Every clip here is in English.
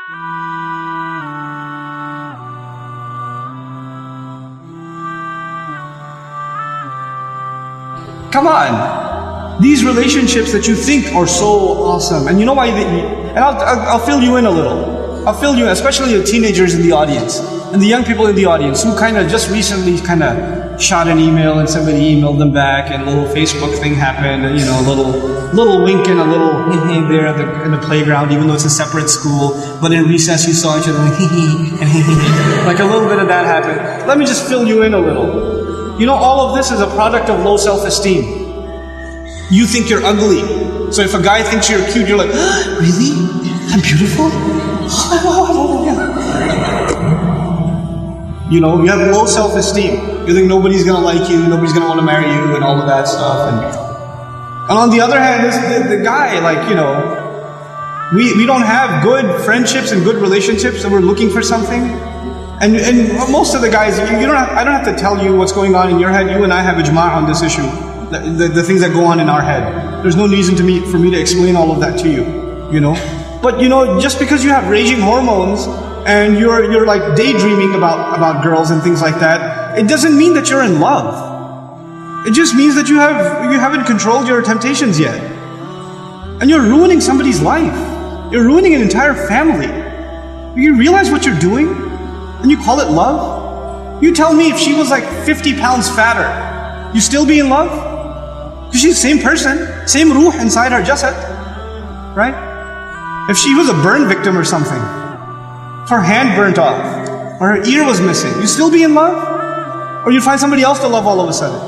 Come on. These relationships that you think are so awesome, and you know why? And I'll fill you in a little. I'll fill you in, especially the teenagers in the audience and the young people in the audience who kind of just recently kind of shot an email and somebody emailed them back, and a little Facebook thing happened, and a little wink and a little there in the playground, even though it's a separate school. But in recess, you saw each other like and like a little bit of that happened. Let me just fill you in a little. All of this is a product of low self-esteem. You think you're ugly. So if a guy thinks you're cute, you're like, really? I'm beautiful? You have low self-esteem. You think nobody's going to like you, nobody's going to want to marry you, and all of that stuff. And on the other hand, the guy, we don't have good friendships and good relationships, and we're looking for something. And most of the guys, I don't have to tell you what's going on in your head. You and I have ijma' on this issue. The things that go on in our head. There's no reason for me to explain all of that to you. But just because you have raging hormones and you're like daydreaming about girls and things like that, it doesn't mean that you're in love. It just means that you haven't controlled your temptations yet. And you're ruining somebody's life. You're ruining an entire family. You realize what you're doing? And you call it love? You tell me if she was like 50 pounds fatter, you still be in love? Because she's the same person, same ruh inside her jasad, right? If she was a burn victim or something, if her hand burnt off, or her ear was missing, you still be in love? Or you find somebody else to love all of a sudden?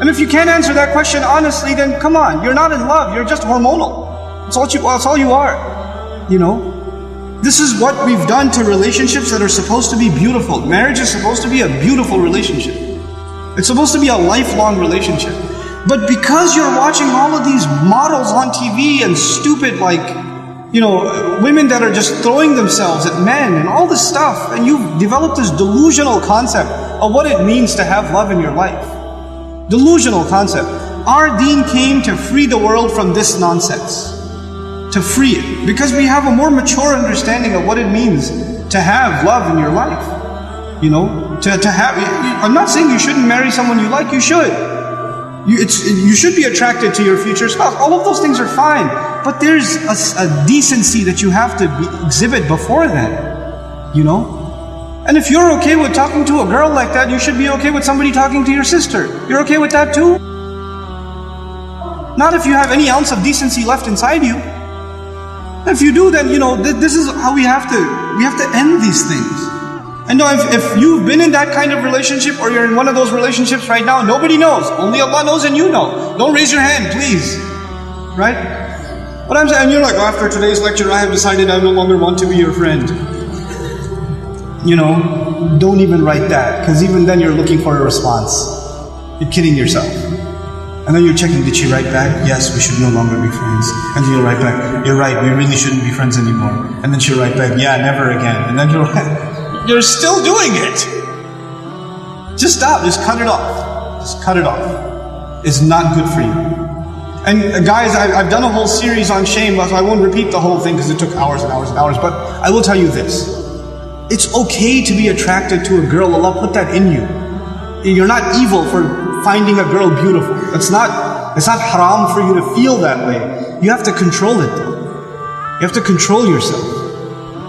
And if you can't answer that question honestly, then come on, you're not in love, you're just hormonal. That's all you are, This is what we've done to relationships that are supposed to be beautiful. Marriage is supposed to be a beautiful relationship. It's supposed to be a lifelong relationship. But because you're watching all of these models on TV and stupid women that are just throwing themselves at men and all this stuff, and you've developed this delusional concept of what it means to have love in your life. Delusional concept. Our deen came to free the world from this nonsense. To free it. Because we have a more mature understanding of what it means to have love in your life. I'm not saying you shouldn't marry someone you like, you should. You should be attracted to your future spouse. All of those things are fine. But there's a decency that you have to exhibit before then. And if you're okay with talking to a girl like that, you should be okay with somebody talking to your sister. You're okay with that too? Not if you have any ounce of decency left inside you. If you do, then this is how we have to end these things. And if you've been in that kind of relationship, or you're in one of those relationships right now, nobody knows. Only Allah knows and you know. Don't raise your hand, please. Right? What I'm saying, and you're like, after today's lecture, I have decided I no longer want to be your friend. Don't even write that, because even then you're looking for a response. You're kidding yourself. And then you're checking, did she write back? Yes, we should no longer be friends. And then you'll write back, you're right, we really shouldn't be friends anymore. And then she'll write back, yeah, never again. And then you're still doing it. Just stop, just cut it off. Just cut it off. It's not good for you. And guys, I've done a whole series on shame, so I won't repeat the whole thing because it took hours and hours and hours. But I will tell you this. It's okay to be attracted to a girl. Allah put that in you. You're not evil for finding a girl beautiful. It's not haram for you to feel that way. You have to control it though. You have to control yourself.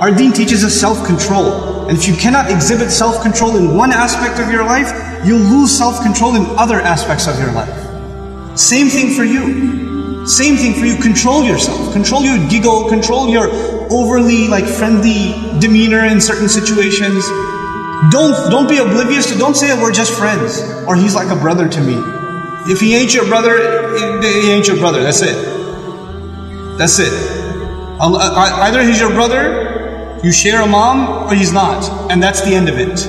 Our deen teaches us self-control. And if you cannot exhibit self-control in one aspect of your life, you'll lose self-control in other aspects of your life. Same thing for you. Same thing for you. Control yourself. Control your giggle. Control your overly friendly demeanor in certain situations. Don't be oblivious to, don't say we're just friends, or he's like a brother to me. If he ain't your brother, he ain't your brother. That's it. That's it. Either he's your brother, you share a mom, or he's not. And that's the end of it.